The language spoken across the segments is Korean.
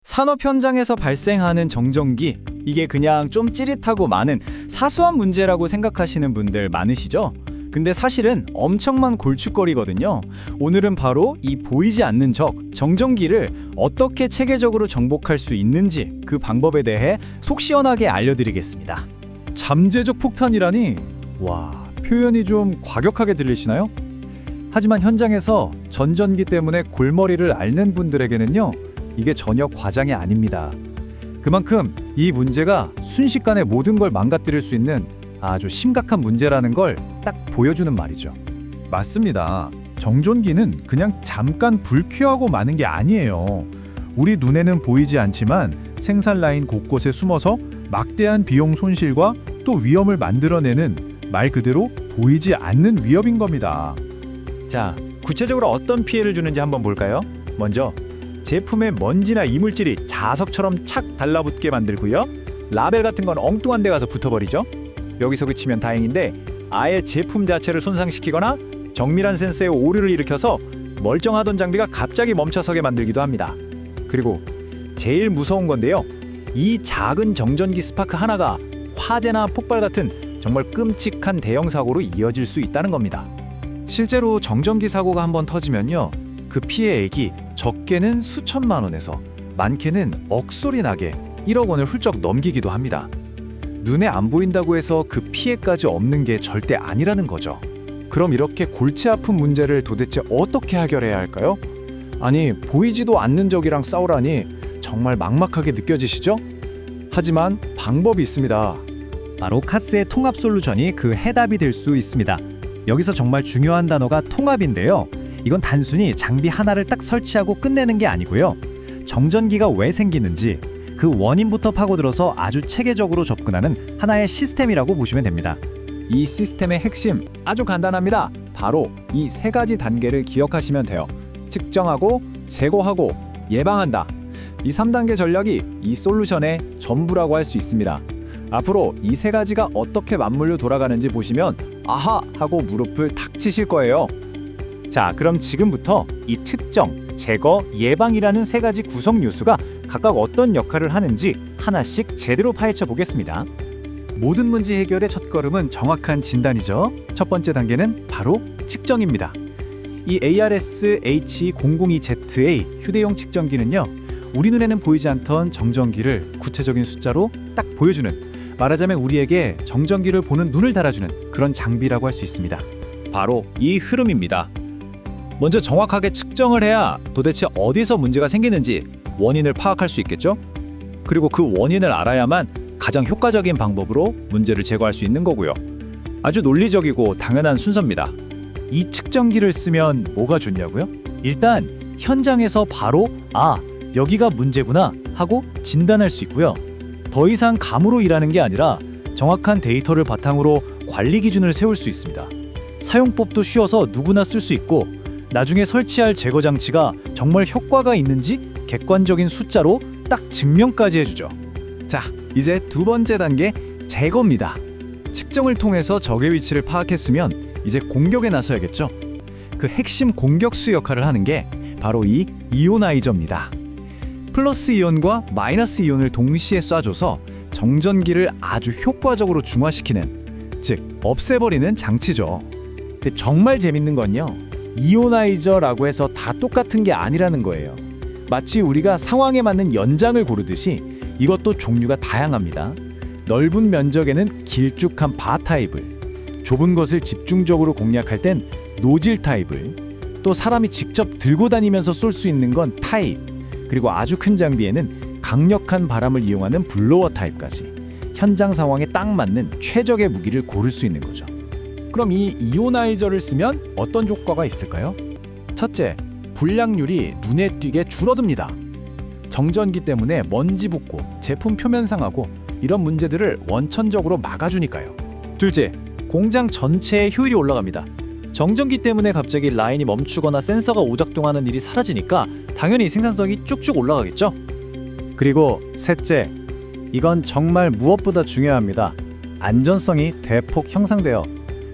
산업 현장에서 발생하는 정전기, 이게 그냥 좀 찌릿하고 많은 사소한 문제라고 생각하시는 분들 많으시죠? 근데 사실은 엄청난 골칫거리거든요. 오늘은 바로 이 보이지 않는 적, 정전기를 어떻게 체계적으로 정복할 수 있는지 그 방법에 대해 속 시원하게 알려드리겠습니다. 잠재적 폭탄이라니? 와, 표현이 좀 과격하게 들리시나요? 하지만 현장에서 전전기 때문에 골머리를 앓는 분들에게는요, 이게 전혀 과장이 아닙니다. 그만큼 이 문제가 순식간에 모든 걸 망가뜨릴 수 있는 아주 심각한 문제라는 걸 딱 보여주는 말이죠. 맞습니다. 정전기는 그냥 잠깐 불쾌하고 마는 게 아니에요. 우리 눈에는 보이지 않지만 생산 라인 곳곳에 숨어서 막대한 비용 손실과 또 위험을 만들어내는 말 그대로 보이지 않는 위협인 겁니다. 자, 구체적으로 어떤 피해를 주는지 한번 볼까요? 먼저 제품에 먼지나 이물질이 자석처럼 착 달라붙게 만들고요. 라벨 같은 건 엉뚱한 데 가서 붙어버리죠. 여기서 그치면 다행인데 아예 제품 자체를 손상시키거나 정밀한 센서에 오류를 일으켜서 멀쩡하던 장비가 갑자기 멈춰서게 만들기도 합니다. 그리고 제일 무서운 건데요. 이 작은 정전기 스파크 하나가 화재나 폭발 같은 정말 끔찍한 대형 사고로 이어질 수 있다는 겁니다. 실제로 정전기 사고가 한번 터지면요, 그 피해액이 적게는 수천만 원에서 많게는 억소리 나게 1억 원을 훌쩍 넘기기도 합니다. 눈에 안 보인다고 해서 그 피해까지 없는 게 절대 아니라는 거죠. 그럼 이렇게 골치 아픈 문제를 도대체 어떻게 해결해야 할까요? 아니, 보이지도 않는 적이랑 싸우라니 정말 막막하게 느껴지시죠? 하지만 방법이 있습니다. 바로 카스의 통합 솔루션이 그 해답이 될 수 있습니다. 여기서 정말 중요한 단어가 통합인데요. 이건 단순히 장비 하나를 딱 설치하고 끝내는 게 아니고요. 정전기가 왜 생기는지 그 원인부터 파고들어서 아주 체계적으로 접근하는 하나의 시스템이라고 보시면 됩니다. 이 시스템의 핵심 아주 간단합니다. 바로 이 세 가지 단계를 기억하시면 돼요. 측정하고, 제거하고, 예방한다. 이 3단계 전략이 이 솔루션의 전부라고 할 수 있습니다. 앞으로 이 세 가지가 어떻게 맞물려 돌아가는지 보시면 아하! 하고 무릎을 탁 치실 거예요. 자, 그럼 지금부터 이 특정, 제거, 예방이라는 세 가지 구성 요소가 각각 어떤 역할을 하는지 하나씩 제대로 파헤쳐 보겠습니다. 모든 문제 해결의 첫걸음은 정확한 진단이죠. 첫 번째 단계는 바로 측정입니다. 이 ARS-H002ZA 휴대용 측정기는요, 우리 눈에는 보이지 않던 정전기를 구체적인 숫자로 딱 보여주는, 말하자면 우리에게 정전기를 보는 눈을 달아주는 그런 장비라고 할 수 있습니다. 바로 이 흐름입니다. 먼저 정확하게 측정을 해야 도대체 어디서 문제가 생기는지 원인을 파악할 수 있겠죠? 그리고 그 원인을 알아야만 가장 효과적인 방법으로 문제를 제거할 수 있는 거고요. 아주 논리적이고 당연한 순서입니다. 이 측정기를 쓰면 뭐가 좋냐고요? 일단 현장에서 바로 여기가 문제구나 하고 진단할 수 있고요. 더 이상 감으로 일하는 게 아니라 정확한 데이터를 바탕으로 관리 기준을 세울 수 있습니다. 사용법도 쉬워서 누구나 쓸 수 있고, 나중에 설치할 제거 장치가 정말 효과가 있는지 객관적인 숫자로 딱 증명까지 해주죠. 자, 이제 두 번째 단계, 제거입니다. 측정을 통해서 적의 위치를 파악했으면 이제 공격에 나서야겠죠. 그 핵심 공격수 역할을 하는 게 바로 이 이오나이저입니다. 플러스 이온과 마이너스 이온을 동시에 쏴줘서 정전기를 아주 효과적으로 중화시키는, 즉 없애버리는 장치죠. 근데 정말 재밌는 건요, 이오나이저라고 해서 다 똑같은 게 아니라는 거예요. 마치 우리가 상황에 맞는 연장을 고르듯이 이것도 종류가 다양합니다. 넓은 면적에는 길쭉한 바 타입을, 좁은 것을 집중적으로 공략할 땐 노질 타입을, 또 사람이 직접 들고 다니면서 쏠 수 있는 건 타입, 그리고 아주 큰 장비에는 강력한 바람을 이용하는 블로어 타입까지 현장 상황에 딱 맞는 최적의 무기를 고를 수 있는 거죠. 그럼 이 이오나이저를 쓰면 어떤 효과가 있을까요? 첫째, 불량률이 눈에 띄게 줄어듭니다. 정전기 때문에 먼지 붙고 제품 표면 상하고 이런 문제들을 원천적으로 막아주니까요. 둘째, 공장 전체의 효율이 올라갑니다. 정전기 때문에 갑자기 라인이 멈추거나 센서가 오작동하는 일이 사라지니까 당연히 생산성이 쭉쭉 올라가겠죠? 그리고 셋째, 이건 정말 무엇보다 중요합니다. 안전성이 대폭 향상돼요.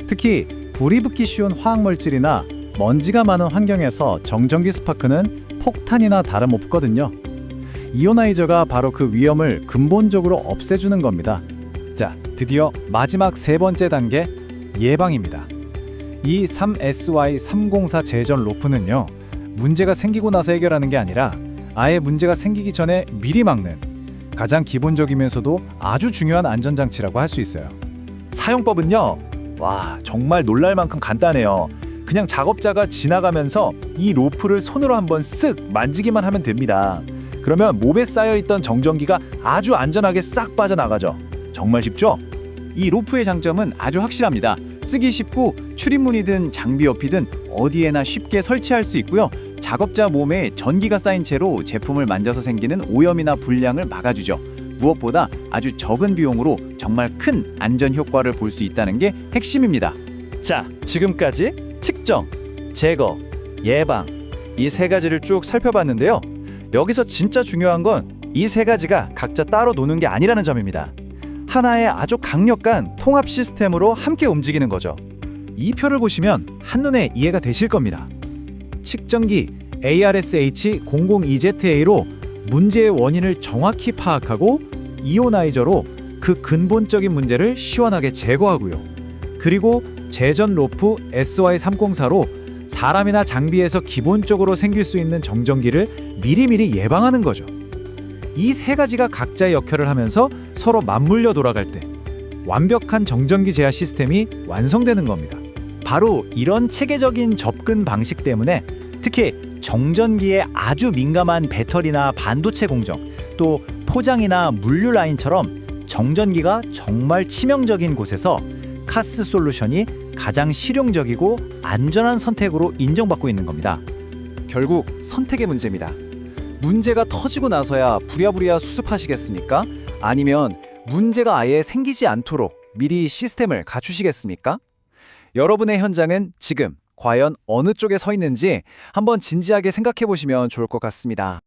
특히 불이 붙기 쉬운 화학물질이나 먼지가 많은 환경에서 정전기 스파크는 폭탄이나 다름없거든요. 이오나이저가 바로 그 위험을 근본적으로 없애주는 겁니다. 자, 드디어 마지막 세 번째 단계, 예방입니다. 이 3SY304 제전 로프는요, 문제가 생기고 나서 해결하는 게 아니라 아예 문제가 생기기 전에 미리 막는 가장 기본적이면서도 아주 중요한 안전장치라고 할 수 있어요. 사용법은요. 와, 정말 놀랄 만큼 간단해요. 그냥 작업자가 지나가면서 이 로프를 손으로 한번 쓱 만지기만 하면 됩니다. 그러면 몸에 쌓여있던 정전기가 아주 안전하게 싹 빠져나가죠. 정말 쉽죠? 이 로프의 장점은 아주 확실합니다. 쓰기 쉽고 출입문이든 장비 옆이든 어디에나 쉽게 설치할 수 있고요. 작업자 몸에 전기가 쌓인 채로 제품을 만져서 생기는 오염이나 불량을 막아주죠. 무엇보다 아주 적은 비용으로 정말 큰 안전 효과를 볼 수 있다는 게 핵심입니다. 자, 지금까지 측정, 제거, 예방 이 세 가지를 쭉 살펴봤는데요. 여기서 진짜 중요한 건 이 세 가지가 각자 따로 노는 게 아니라는 점입니다. 하나의 아주 강력한 통합 시스템으로 함께 움직이는 거죠. 이 표를 보시면 한눈에 이해가 되실 겁니다. 측정기 ARSH002ZA로 문제의 원인을 정확히 파악하고 이오나이저로 그 근본적인 문제를 시원하게 제거하고요. 그리고 제전 로프 SY304로 사람이나 장비에서 기본적으로 생길 수 있는 정전기를 미리미리 예방하는 거죠. 이 세 가지가 각자의 역할을 하면서 서로 맞물려 돌아갈 때 완벽한 정전기 제어 시스템이 완성되는 겁니다. 바로 이런 체계적인 접근 방식 때문에 특히 정전기에 아주 민감한 배터리나 반도체 공정, 또 포장이나 물류 라인처럼 정전기가 정말 치명적인 곳에서 카스 솔루션이 가장 실용적이고 안전한 선택으로 인정받고 있는 겁니다. 결국 선택의 문제입니다. 문제가 터지고 나서야 부랴부랴 수습하시겠습니까? 아니면 문제가 아예 생기지 않도록 미리 시스템을 갖추시겠습니까? 여러분의 현장은 지금 과연 어느 쪽에 서 있는지 한번 진지하게 생각해 보시면 좋을 것 같습니다.